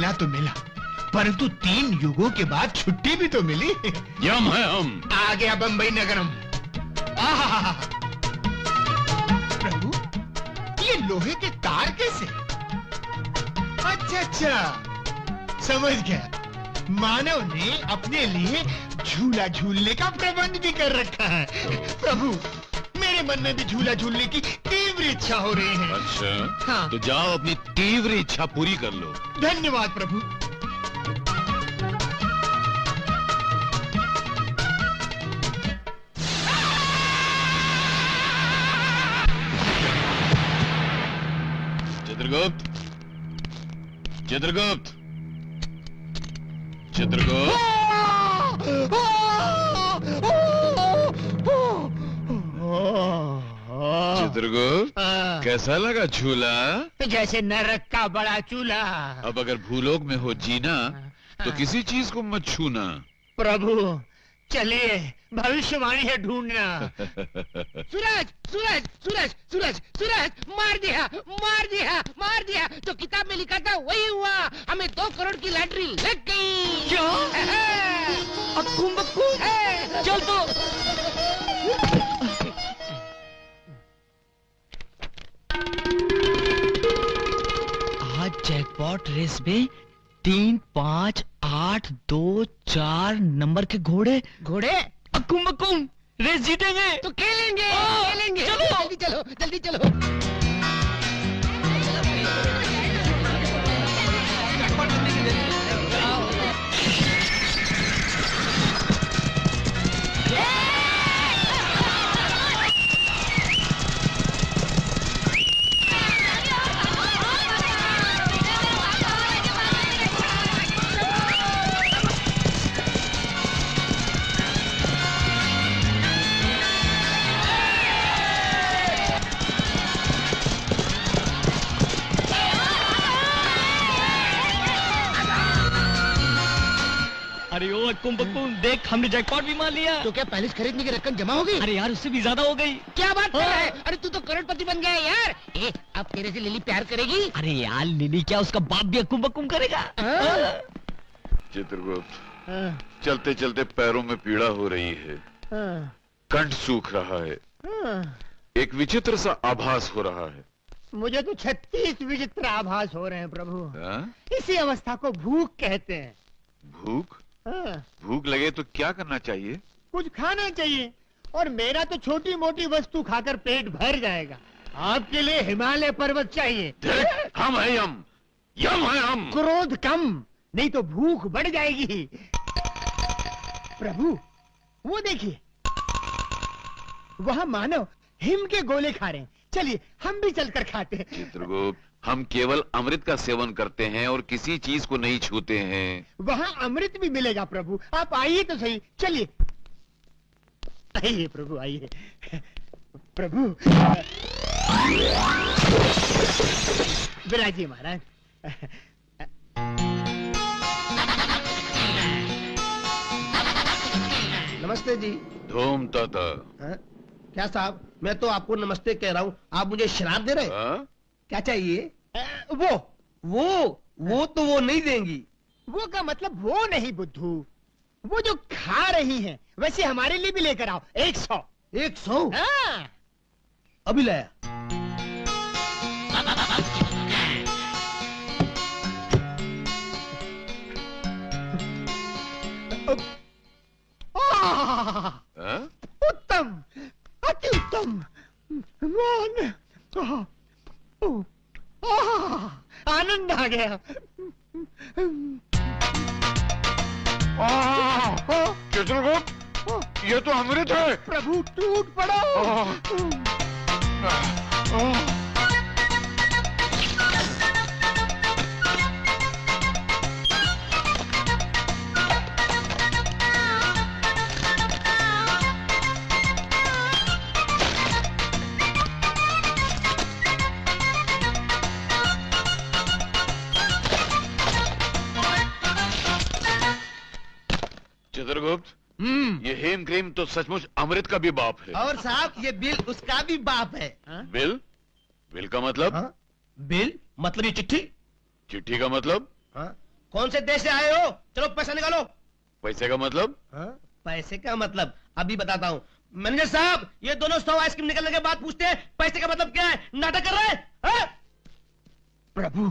मिलना तो मिला, परंतु 3 युगों के बाद छुट्टी भी तो मिली। यम है हम। आ गया बंबई नगरम। आहा, प्रभु ये लोहे के तार कैसे? अच्छा, समझ गया। मानव ने अपने लिए झूला झूलने का प्रबंध भी कर रखा है। प्रभु मेरे मन में भी झूला झूलने की तीव्र इच्छा हो रही है। अच्छा, हाँ। तो जाओ अपनी तीव्र इच्छा पूरी कर लो। धन्यवाद प्रभु। चित्रगुप्त, चित्रगुप्त, चित्रगुप्त। चित्रगुप्त, कैसा लगा झूला? जैसे नरक का बड़ा चूल्हा। अब अगर भूलोक में हो जीना तो किसी चीज को मत छूना। प्रभु चलिए, भविष्यवाणी है ढूंढना। सूरज सूरज सूरज सूरज सूरज, मार दिया मार दिया मार दिया। जो किताब में लिखा था वही हुआ, हमें 2 करोड़ की लॉटरी लग गई। क्या? अक्कू बक्कू, चल तो। आज जैकपॉट रेस में 3, 5, 8, 2, 4 नंबर के घोड़े अक्कुम बक्कुम रेस जीतेंगे तो खेलेंगे खेलेंगे। चलो जल्दी चलो जल्दी चलो। अरे ओ अक्कुम बक्कुम, देख हमने जैकपॉट भी मान लिया। तो क्या पहले खरीदने की रकम जमा हो गई? अरे यार उससे भी ज्यादा हो गई। क्या बात कर रहा है? अरे तू तो करोड़पति बन गया है यार। अब तेरे से लिली प्यार करेगी? अरे यार लिली क्या, उसका बाप भी अक्कुम बक्कुम करेगा। चित्रगुप्त, चलते चलते पैरों में पीड़ा हो रही है, कंठ सूख रहा है, एक विचित्र सा आभास हो रहा है। मुझे तो 36 विचित्र आभास हो रहे हैं प्रभु। हाँ? इसी अवस्था को भूख कहते हैं। भूख? भूख लगे तो क्या करना चाहिए? कुछ खाना चाहिए, और मेरा तो छोटी मोटी वस्तु खाकर पेट भर जाएगा। आपके लिए हिमालय पर्वत चाहिए। हम है यम, यम है हम। क्रोध कम, नहीं तो भूख बढ़ जाएगी। प्रभु वो देखिए, वहाँ मानव हिम के गोले खा रहे हैं। चलिए हम भी चलकर खाते हैं। चित्रगुप्त, हम केवल अमृत का सेवन करते हैं और किसी चीज को नहीं छूते हैं। वहाँ अमृत भी मिलेगा प्रभु, आप आइए तो सही। चलिए आइए प्रभु आइए। प्रभु विराजिए महाराज। नमस्ते जी। धूम ताता। क्या साहब, मैं तो आपको नमस्ते कह रहा हूँ, आप मुझे शराब दे रहे? क्या चाहिए? वो तो वो नहीं देंगी। वो का मतलब वो नहीं बुद्धू, वो जो खा रही हैं, वैसे हमारे लिए भी लेकर आओ। 100। 100? हाँ। अभी लाया। उत्तम, अति उत्तम। आनंद आ गया। चित्रगुप्त, ये तो अमृत है। प्रभु टूट पड़ो। चित्रगुप्त, ये हेम क्रीम तो सचमुच अमृत का भी बाप है। और साहब ये बिल उसका भी बाप है। बिल? बिल का मतलब? बिल मतलब ये चिट्ठी। चिट्ठी का मतलब? कौन से देश से आए हो? चलो पैसा निकालो। पैसे का मतलब? हाँ? पैसे का मतलब अभी बताता हूँ। मैनेजर साहब, ये दोनों 100 आइसक्रीम निकलने के बाद पूछते हैं पैसे का मतलब क्या है? नाटक कर रहे हैं? हाँ? प्रभु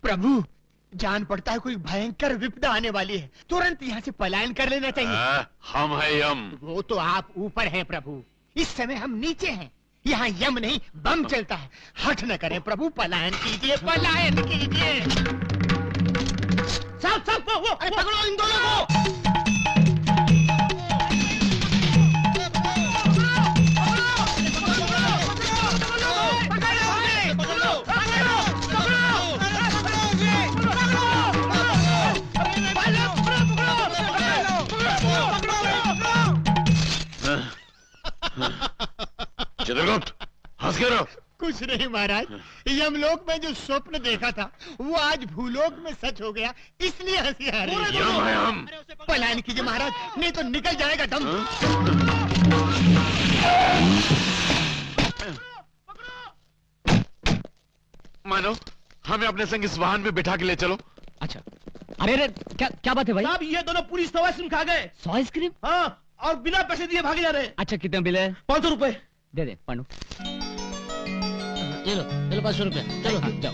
प्रभु, जान पड़ता है कोई भयंकर विपदा आने वाली है, तुरंत यहाँ से पलायन कर लेना चाहिए। हम है यम। वो तो आप ऊपर हैं प्रभु, इस समय हम नीचे हैं। यहाँ यम नहीं बम चलता है। हठ न करें प्रभु, पलायन कीजिए, पलायन कीजिए। साहब साहब, वो अरे पकड़ो इन दोनों को। चित्रगुप्त, हंस के रहो। कुछ नहीं महाराज, यमलोक में जो स्वप्न देखा था वो आज भूलोक में सच हो गया, इसलिए हंसी आ रही है। यम है हम। पलायन कीजिए महाराज, नहीं तो निकल जाएगा दम। मानो, हमें अपने संग इस वाहन में बिठा के ले चलो। अच्छा, अरे अरे क्या क्या बात है भाई? साहब, ये दोनों पूरी 100 आइसक्रीम खा गए। 100 आइसक्रीम? हाँ, और बिना पैसे दिए भागे जा रहे हैं। अच्छा, कितने बिल है? 500 रुपए। दे दे पांडु। ये लो 500 रुपए। चलो हाँ, जाओ।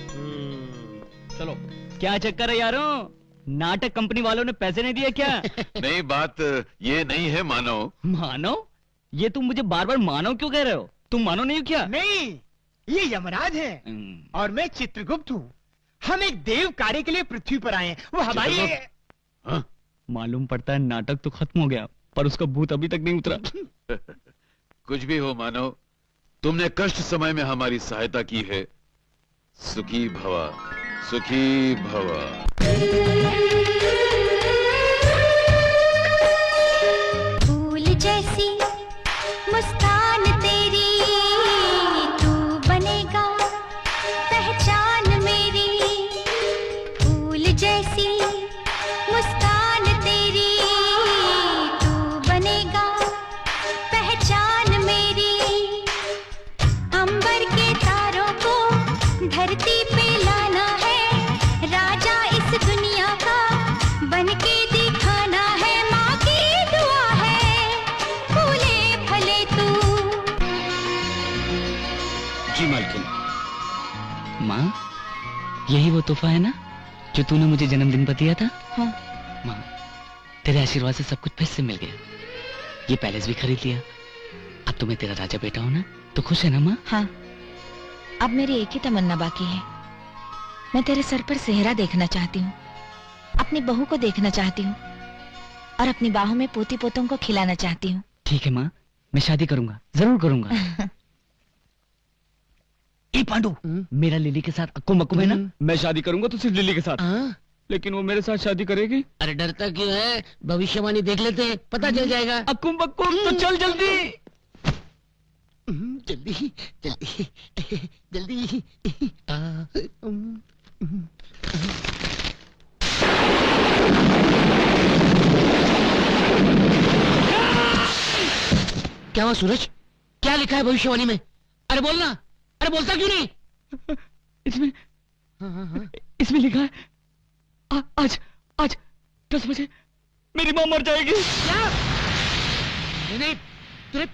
चलो। क्या चक्कर है यारों? नाटक कंपनी वालों ने पैसे नहीं दिए क्या? नहीं, बात ये नहीं है मानो। मानो? ये तुम मुझे बार बार मानो क्यों कह रहे हो? तुम मानो नहीं हो क्या? नहीं, ये यमराज है और मैं चित्रगुप्त हूँ। हम एक देव कार्य के लिए पृथ्वी पर आए हैं। वो हमारी हाँ? मालूम पड़ता है नाटक तो खत्म हो गया, पर उसका भूत अभी तक नहीं उतरा। कुछ भी हो मानो, तुमने कष्ट समय में हमारी सहायता की है। सुखी भवा, सुखी भवा। फूल जैसी मुस्कान तेरी, तू बनेगा पहचान मेरी। फूल जैसी मुस्कान तेरी, तू बनेगा पहचान मेरी। अंबर के तारों को धरती पे लाना है, राजा इस दुनिया का बनके दिखाना है। माँ की दुआ है, फूले फले तू। जी मालकिन। माँ, यही वो तोहफा है ना जो तूने मुझे जन्मदिन पर दिया था? हाँ। माँ, तेरे आशीर्वाद से सब कुछ फिर से मिल गया। ये पैलेस भी खरीद लिया। अब तो मैं तेरा राजा बेटा हूँ ना, तो खुश है ना माँ? हाँ, अब मेरी एक ही तमन्ना बाकी है। मैं तेरे सर पर सेहरा देखना चाहती हूँ, अपनी बहू को देखना चाहती हूँ और अपनी बाहों में पोती पोतों को खिलाना चाहती हूँ। ठीक है माँ, मैं शादी करूंगा, जरूर करूंगा। ए पांडु, मेरा लिली के साथ अक्कुम बक्कुम है ना? मैं शादी करूंगा तो सिर्फ लिली के साथ। लेकिन वो मेरे साथ शादी करेगी। अरे डरता क्यों है? भविष्यवाणी देख लेते हैं, पता चल जाएगा। अक्कुम बक्कुम, तो चल जल्दी। जल्दी जल्दी जल्दी। क्या हुआ सूरज? क्या लिखा है भविष्यवाणी में? अरे बोलना, अरे बोलता क्यों नहीं? इसमें लिखा है आज आज 10 बजे मेरी माँ मर जाएगी। क्या? नहीं, तुरे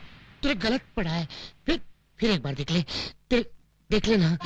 तुरे गलत पढ़ा है। फिर एक बार देख ले, देख लेना।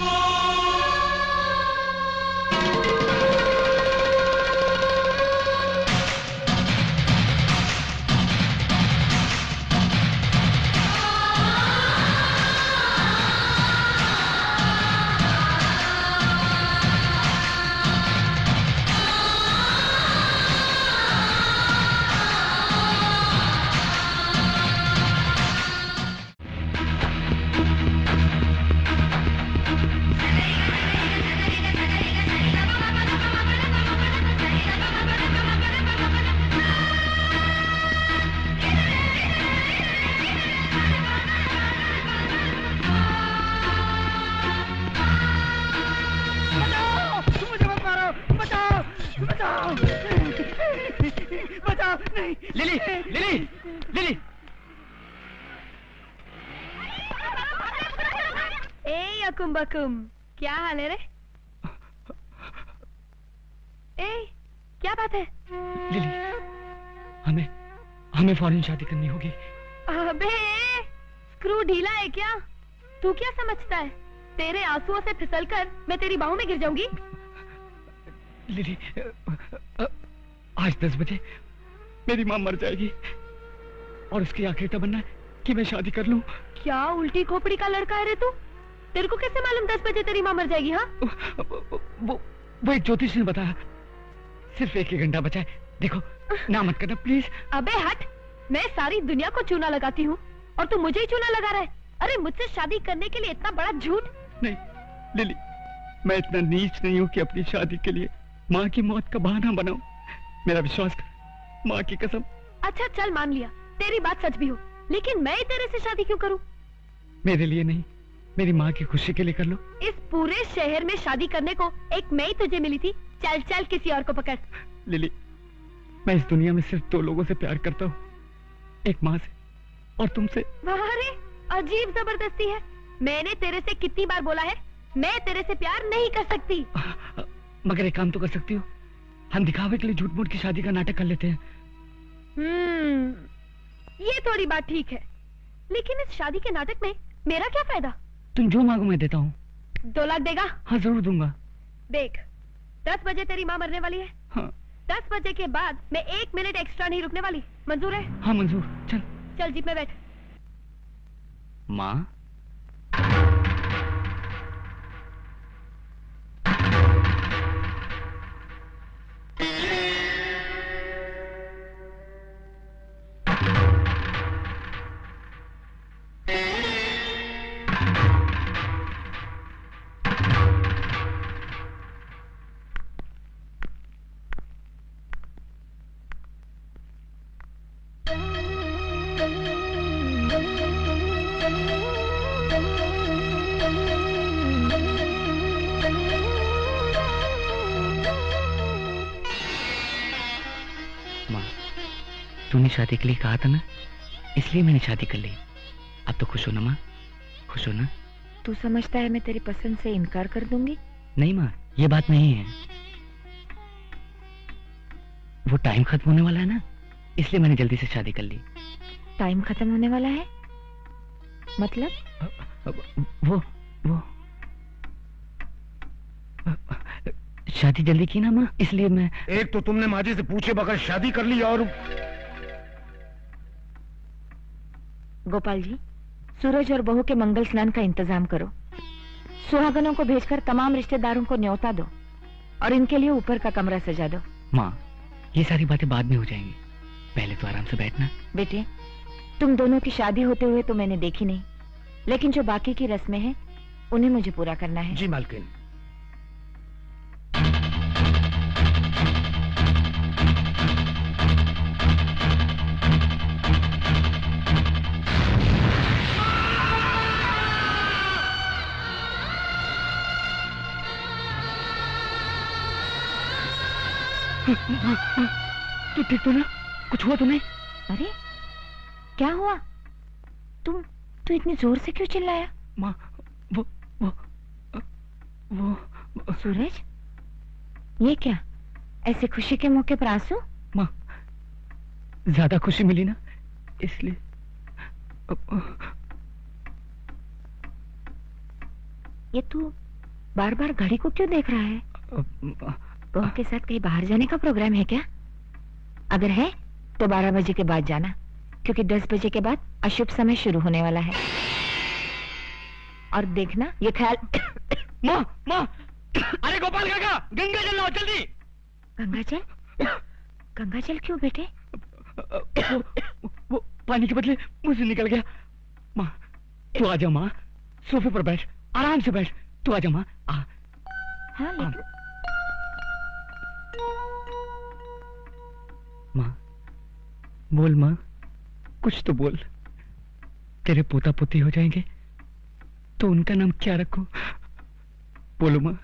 नहीं, लिली लिली लिली। ए अकुम बकुम, क्या हाल है रे? ए, क्या बात है? लिली, हमें हमें फौरन शादी करनी होगी। अबे स्क्रू ढीला है क्या? तू क्या समझता है तेरे आंसुओं से फिसलकर मैं तेरी बाहों में गिर जाऊंगी? लिली, आज 10 बजे मेरी माँ मर जाएगी और उसकी आखिरी तमन्ना है कि मैं शादी कर लूं। क्या उल्टी खोपड़ी का लड़का है रे तू? तेरे को कैसे मालूम 10 बजे तेरी माँ मर जाएगी? हाँ, वो एक ज्योतिष ने बताया। सिर्फ 1 ही घंटा बचा है। देखो, ना मत करना प्लीज। अबे हट, मैं सारी दुनिया को चूना लगाती हूँ और तू मुझे ही चूना लगा रहा है। अरे मुझसे शादी करने के लिए इतना बड़ा झूठ? नहीं लिली, मैं इतना नीच नहीं हूँ कि अपनी शादी के लिए माँ की मौत का बहाना बनाऊं। मेरा विश्वास कर, माँ की कसम। अच्छा चल मान लिया तेरी बात सच भी हो, लेकिन मैं तेरे से शादी क्यों करूं? मेरे लिए नहीं, मेरी माँ की खुशी के लिए कर लो। इस पूरे शहर में शादी करने को एक मैं ही तुझे मिली थी। चल चल किसी और को पकड़। लिली, मैं इस दुनिया में सिर्फ 2 लोगों से प्यार करता हूँ, एक माँ से और तुमसे। वाह रे, अजीब जबरदस्ती है। मैंने तेरे से कितनी बार बोला है मैं तेरे से प्यार नहीं कर सकती। मगर एक काम तो कर सकती हो, हम दिखावे के लिए झूठ मूठ की शादी का नाटक कर लेते हैं। ये थोड़ी बात ठीक है, लेकिन इस शादी के नाटक में मेरा क्या फायदा? तुम जो मांगो मैं देता हूँ। 2 लाख देगा? हाँ जरूर दूंगा। देख, 10 बजे तेरी माँ मरने वाली है। हाँ। 10 बजे के बाद मैं 1 मिनट एक्स्ट्रा नहीं रुकने वाली। मंजूर है? हाँ मंजूर। चल चल जीप में बैठ। माँ, तूने शादी के लिए कहा था ना, इसलिए मैंने शादी कर ली। अब तो खुश हो ना माँ? खुश हो ना? तू समझता है मैं तेरी पसंद से इनकार कर दूंगी? नहीं माँ, ये बात नहीं है। वो टाइम खत्म होने वाला है ना, इसलिए मैंने जल्दी से शादी कर ली। टाइम खत्म होने वाला है मतलब? वो शादी जल्दी की ना माँ, इसलिए मैं। एक तो तुमने माजी से पूछे बगैर शादी कर ली, और गोपाल जी, सूरज और बहू के मंगल स्नान का इंतजाम करो। सुहागनों को भेजकर तमाम रिश्तेदारों को न्योता दो और इनके लिए ऊपर का कमरा सजा दो। माँ, ये सारी बातें बाद में हो जाएंगी, पहले तो आराम से बैठना। बेटे, तुम दोनों की शादी होते हुए तो मैंने देखी नहीं, लेकिन जो बाकी की रस्में हैं उन्हें मुझे पूरा करना है। जी मालकिन। तू ठीक तो ना? कुछ हुआ तो नहीं? अरे क्या हुआ? तू इतनी जोर से क्यों चिल्लाया? माँ, वो सूरज, ये क्या? ऐसे खुशी के मौके पर आंसू? माँ, ज्यादा खुशी मिली ना, इसलिए। ये तू बार बार घड़ी को क्यों देख रहा है? बहू के साथ कहीं बाहर जाने का प्रोग्राम है क्या? अगर है तो 12 बजे के बाद जाना, क्योंकि 10 बजे के बाद अशुभ समय शुरू होने वाला है। और देखना ये ख्याल। माँ, अरे गोपाल काका, गंगा जल लाओ जल्दी। गंगा जल क्यों बेटे? वो पानी के बदले मुझे निकल गया। माँ, तू आजा माँ, सोफे पर बैठ, आराम से बैठ। तू आजा माँ। हाँ लेकिन माँ, बोल माँ, कुछ तो बोल। तेरे पोता पोती हो जाएंगे तो उनका नाम क्या रखूं? बोलो माँ,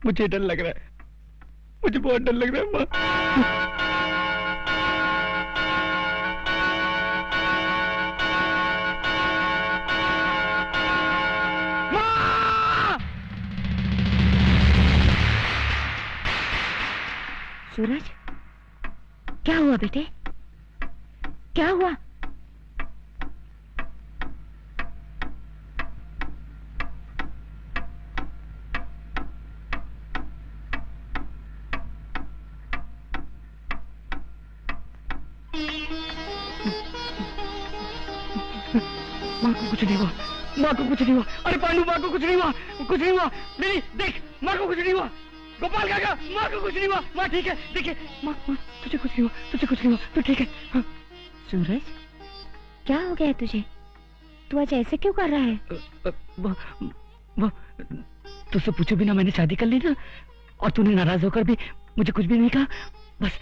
मुझे डर लग रहा है, मुझे बहुत डर लग रहा है माँ। सूरज, क्या हुआ बेटे? क्या हुआ? माँ को कुछ नहीं हुआ, माँ को कुछ नहीं हुआ। अरे पांडु, माँ को कुछ नहीं हुआ, कुछ नहीं हुआ। नहीं देख, माँ को कुछ नहीं हुआ। गोपाल काका, माँ को कुछ नहीं हुआ। माँ ठीक है, देखिए माँ, तुझे कुछ नहीं हुआ, तुझे कुछ नहीं हुआ, तू ठीक है। हाँ। सूरज, क्या हो गया तुझे? तू आज ऐसे क्यों कर रहा है? वो तुझसे पूछे बिना मैंने शादी कर ली ना, और तूने नाराज होकर भी मुझे कुछ भी नहीं कहा। बस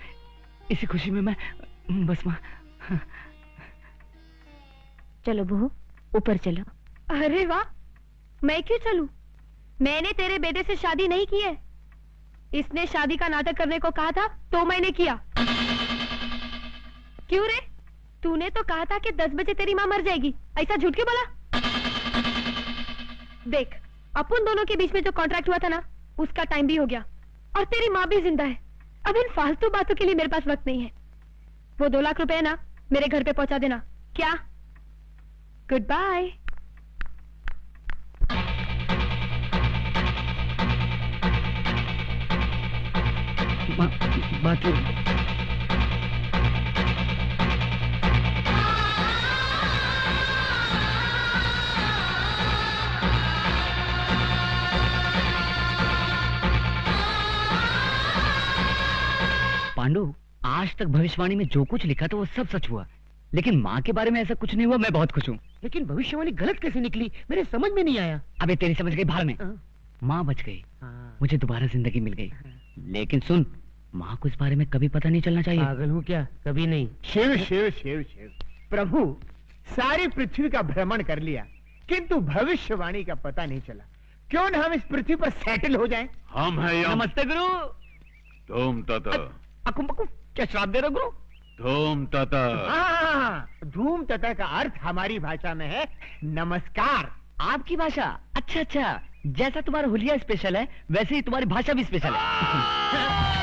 इसी खुशी में मैं बस माँ। चलो बहू, ऊपर चलो। अरे वाह, मैं क्यों चलूं? मैंने तेरे बेटे से शादी नहीं की है। इसने शादी का नाटक करने को कहा था तो मैंने किया। क्यों रे? तूने तो कहा था कि 10 बजे तेरी माँ मर जाएगी। ऐसा झूठ क्यों बोला? देख, अपन दोनों के बीच में जो कॉन्ट्रैक्ट हुआ था ना, उसका टाइम भी हो गया और तेरी माँ भी जिंदा है। अब इन फालतू बातों के लिए मेरे पास वक्त नहीं है। वो 2 लाख रुपए ना मेरे घर पे पहुंचा देना। क्या? Good bye. बात पांडु, आज तक भविष्यवाणी में जो कुछ लिखा था वो सब सच हुआ, लेकिन माँ के बारे में ऐसा कुछ नहीं हुआ। मैं बहुत खुश हूँ। लेकिन भविष्यवाणी गलत कैसे निकली, मेरे समझ में नहीं आया। अबे तेरी समझ गई भाड़ में। माँ बच गई, मुझे दोबारा जिंदगी मिल गई। लेकिन सुन, माँ को इस बारे में कभी पता नहीं चलना चाहिए। पागल हूँ क्या? कभी नहीं। शिव शिव शिव शिव प्रभु, सारी पृथ्वी का भ्रमण कर लिया, किंतु भविष्यवाणी का पता नहीं चला। क्यों न हम इस पृथ्वी पर सेटल हो जाएं? हम हैं यम। नमस्ते गुरु। धूम तथा। अकुम बकुम, क्या श्राप दे रहे हो गुरु? धूम तथा। हाँ, धूम तथा का अर्थ हमारी भाषा में है नमस्कार। आपकी भाषा? अच्छा अच्छा, जैसा तुम्हारा हुलिया स्पेशल है वैसे ही तुम्हारी भाषा भी स्पेशल है।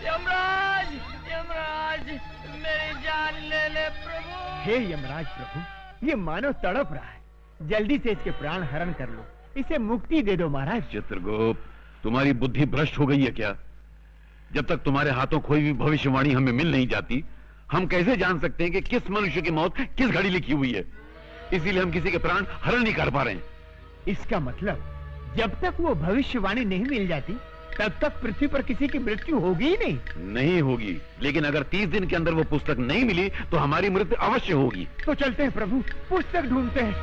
यमराज, यमराज, मेरी जान ले ले प्रभु। हे यमराज प्रभु, ये मानव तड़प रहा है, जल्दी से इसके प्राण हरण कर लो, इसे मुक्ति दे दो महाराज। चित्रगुप्त, तुम्हारी बुद्धि भ्रष्ट हो गई है क्या? जब तक तुम्हारे हाथों कोई भी भविष्यवाणी हमें मिल नहीं जाती, हम कैसे जान सकते हैं कि किस मनुष्य की मौत किस घड़ी लिखी हुई है? इसीलिए हम किसी के प्राण हरण नहीं कर पा रहे हैं। इसका मतलब जब तक वो भविष्यवाणी नहीं मिल जाती तब तक पृथ्वी पर किसी की मृत्यु होगी ही नहीं होगी, लेकिन अगर 30 दिन के अंदर वो पुस्तक नहीं मिली तो हमारी मृत्यु अवश्य होगी। तो चलते हैं प्रभु, पुस्तक ढूंढते हैं।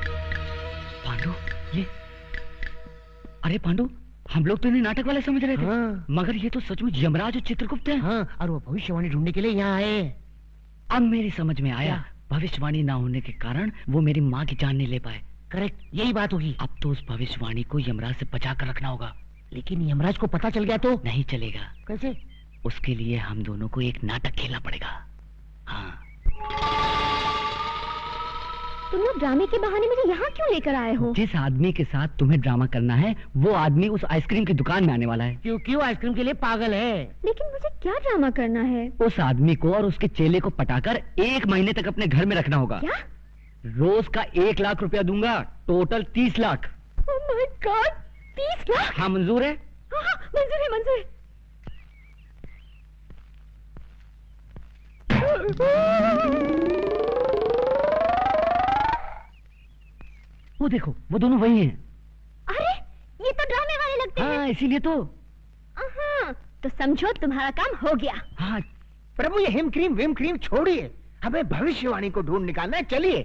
पांडु, ये अरे पांडु, हम लोग तो इन्हें नाटक वाले समझ रहे थे। हाँ। मगर ये तो सचमुच यमराज और चित्रगुप्त हैं। हाँ, और वो भविष्यवाणी ढूंढने के लिए यहाँ आए। अब मेरी समझ में आया, भविष्यवाणी ना होने के कारण वो मेरी माँ की जान नहीं ले पाए। करेक्ट, यही बात होगी। अब तो उस भविष्यवाणी को यमराज से बचा कर रखना होगा। लेकिन यमराज को पता चल गया तो? नहीं चलेगा। कैसे? उसके लिए हम दोनों को एक नाटक खेलना पड़ेगा। हाँ। तुम लोग ड्रामे के बहाने मुझे यहाँ क्यों लेकर आए हो? जिस आदमी के साथ तुम्हें ड्रामा करना है वो आदमी उस आइसक्रीम की दुकान में आने वाला है। क्योंकि वो आइसक्रीम के लिए पागल है। लेकिन मुझे क्या ड्रामा करना है? उस आदमी को और उसके चेले को पटाकर 1 महीने तक अपने घर में रखना होगा। क्या? रोज का 1 लाख रुपया दूंगा, total 30 lakh. Oh my God, 30 lakh? हाँ, मंजूर है? हाँ हाँ, मंजूर है, मंजूर है। वो देखो, वो दोनों वही हैं। अरे, ये तो ड्रामे वाले लगते हैं। हाँ, इसीलिए तो। हाँ, तो समझो तुम्हारा काम हो गया। हाँ। प्रभु, ये हिम क्रीम विम क्रीम छोड़िए, हमें भविष्यवाणी को ढूंढ निकालना है। चलिए।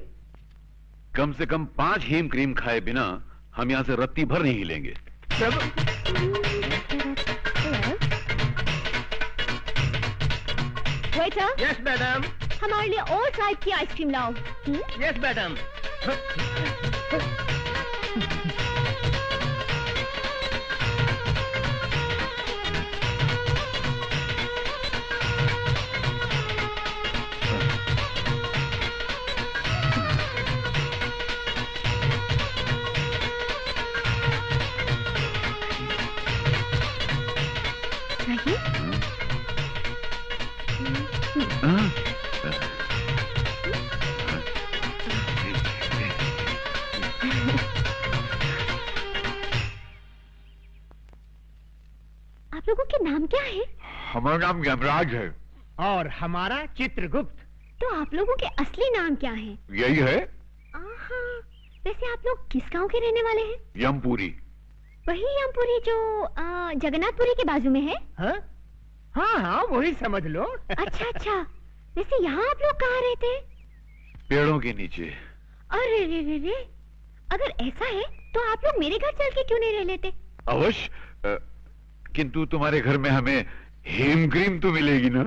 कम से कम 5 हेम क्रीम खाए बिना हम यहाँ से रत्ती भर नहीं हिलेंगे। वेटर, यस मैडम, हमारे लिए और टाइप की आइसक्रीम लाओ। Yes madam. हाँ? आप लोगों के नाम क्या है? हमारा नाम यमराज है। और हमारा चित्रगुप्त। तो आप लोगों के असली नाम क्या है? यही है, आहा, वैसे आप लोग किस गांव के रहने वाले हैं? यमपुरी। वही यमपुरी जो जगन्नाथपुरी के बाजू में है? हाँ हाँ हाँ, वही समझ लो। अच्छा अच्छा, वैसे यहाँ आप लोग कहाँ रहते हैं? पेड़ों के नीचे। अरे रे रे रे, अगर ऐसा है तो आप लोग मेरे घर चल के क्यों नहीं रह लेते? अवश्य, किंतु तुम्हारे घर में हमें हेम क्रीम तो मिलेगी ना?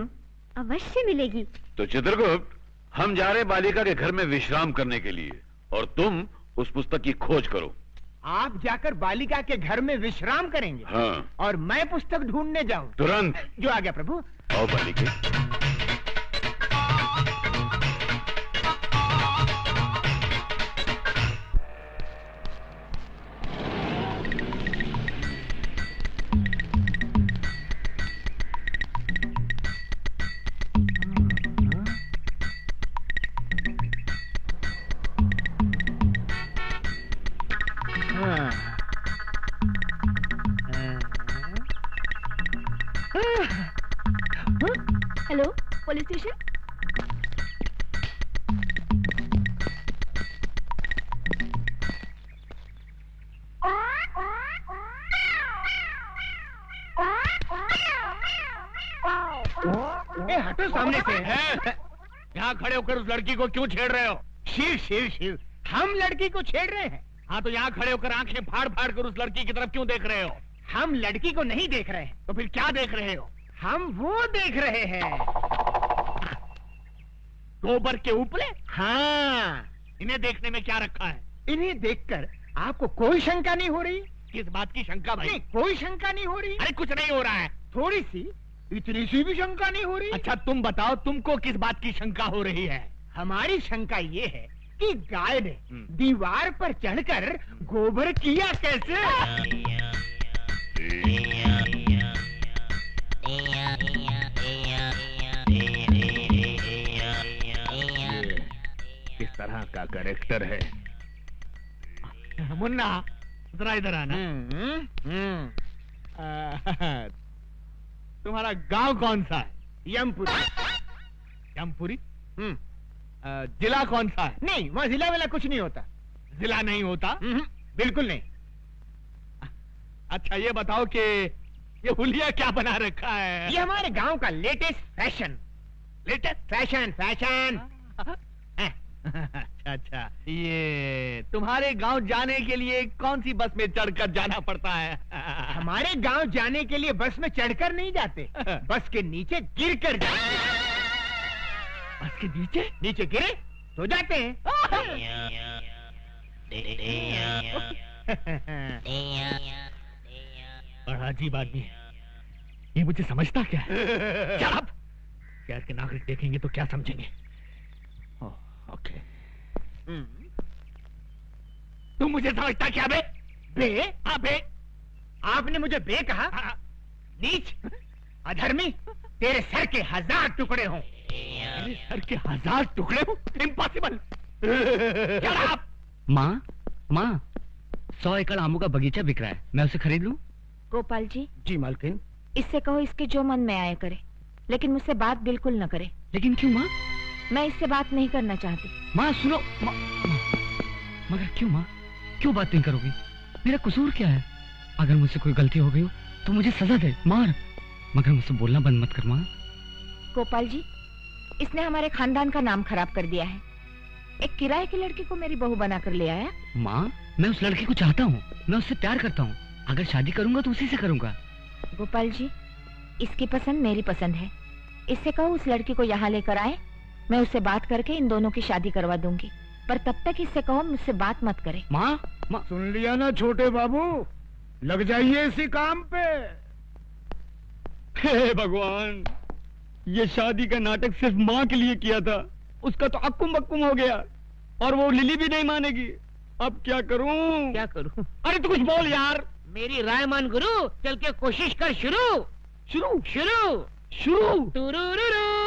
अवश्य मिलेगी। तो चित्रगुप्त, हम जा रहे बालिका के घर में विश्राम करने के लिए, और तुम उस पुस्तक की खोज करो। आप जाकर बालिका के घर में विश्राम करेंगे? हाँ। और मैं पुस्तक ढूंढने जाऊं? तुरंत। जो आ गया प्रभु। आओ बालिके। Hello, police station. ए, हटो सामने से। यहाँ खड़े होकर उस लड़की को क्यों छेड़ रहे हो? शिव शिव शिव, हम लड़की को छेड़ रहे हैं? हाँ, तो यहाँ खड़े होकर आंखें फाड़ फाड़ कर उस लड़की की तरफ क्यों देख रहे हो? हम लड़की को नहीं देख रहे हैं। तो फिर क्या देख रहे हो? हम वो देख रहे हैं। गोबर के उपले? हाँ। इन्हें देखने में क्या रखा है? इन्हें देखकर आपको कोई शंका नहीं हो रही? किस बात की शंका भाई? नहीं, कोई शंका नहीं हो रही? अरे कुछ नहीं हो रहा है। थोड़ी सी, इतनी सी भी शंका नहीं हो रही? अच्छा तुम बताओ, तुमको किस बात की शंका हो रही है? हमारी शंका ये है कि गाय ने दीवार पर चढ़कर गोबर किया कैसे? किस तरह का कैरेक्टर है? मुन्ना, जरा इधर आना। तुम्हारा गांव कौन सा है? यमपुरी। यमपुरी? जिला कौन सा है? नहीं, वहाँ जिला वाला कुछ नहीं होता। जिला नहीं होता? बिल्कुल नहीं। अच्छा ये बताओ कि ये हुलिया क्या बना रखा है? ये हमारे गांव का latest fashion. Latest fashion fashion. अच्छा अच्छा, ये तुम्हारे गांव जाने के लिए कौन सी बस में चढ़कर जाना पड़ता है? हमारे गांव जाने के लिए बस में चढ़कर नहीं जाते, बस के नीचे गिरकर जाते। बस के नीचे? नीचे गिरे तो जाते हैं। बड़ा अजीब आदमी है ये, मुझे समझता क्या है? Shut up! शहर के नागरिक देखेंगे तो क्या समझेंगे? ओके। तुम मुझे समझता क्या बे? बे? हाँ बे। आपने मुझे बे कहा? नीच, अधर्मी, तेरे सर के 1000 टुकड़े हों। मेरे सर के 1000 टुकड़े हो? इम्पॉसिबल। माँ माँ, 100 एकड़ आमों का बगीचा बिक रहा है, मैं उसे खरीद लूं? गोपाल जी, जी मालकिन। इससे कहो इसके जो मन में आया करे, लेकिन मुझसे बात बिल्कुल न करे। लेकिन क्यों माँ? मैं इससे बात नहीं करना चाहती। माँ सुनो, मगर क्यों माँ, क्यों बात नहीं करोगी? मेरा कसूर क्या है? अगर मुझसे कोई गलती हो गई हो तो मुझे सजा दे, मार, मगर मुझसे बोलना बंद मत कर माँ। गोपाल जी, इसने हमारे खानदान का नाम खराब कर दिया है। एक किराए की लड़की को मेरी बहू बनाकर ले आया। माँ, मैं उस लड़की को चाहता हूँ, मैं उससे प्यार करता हूँ। अगर शादी करूंगा तो उसी से करूंगा। गोपाल जी, इसकी पसंद मेरी पसंद है। इससे कहो उस लड़की को यहाँ लेकर आए, मैं उससे बात करके इन दोनों की शादी करवा दूंगी। पर तब तक इससे कहो मुझसे बात मत करे। माँ, सुन लिया ना छोटे बाबू, लग जाइए इसी काम पे। हे भगवान, ये शादी का नाटक सिर्फ माँ के लिए किया था, उसका तो अक्कुम बक्कुम हो गया, और वो लिली भी नहीं मानेगी। अब क्या करूं? क्या करूं? अरे तू कुछ बोल यार। मेरी राय मान गुरु, चल के कोशिश कर शुरू। शुरू शुरू शुरू टुरुरुरु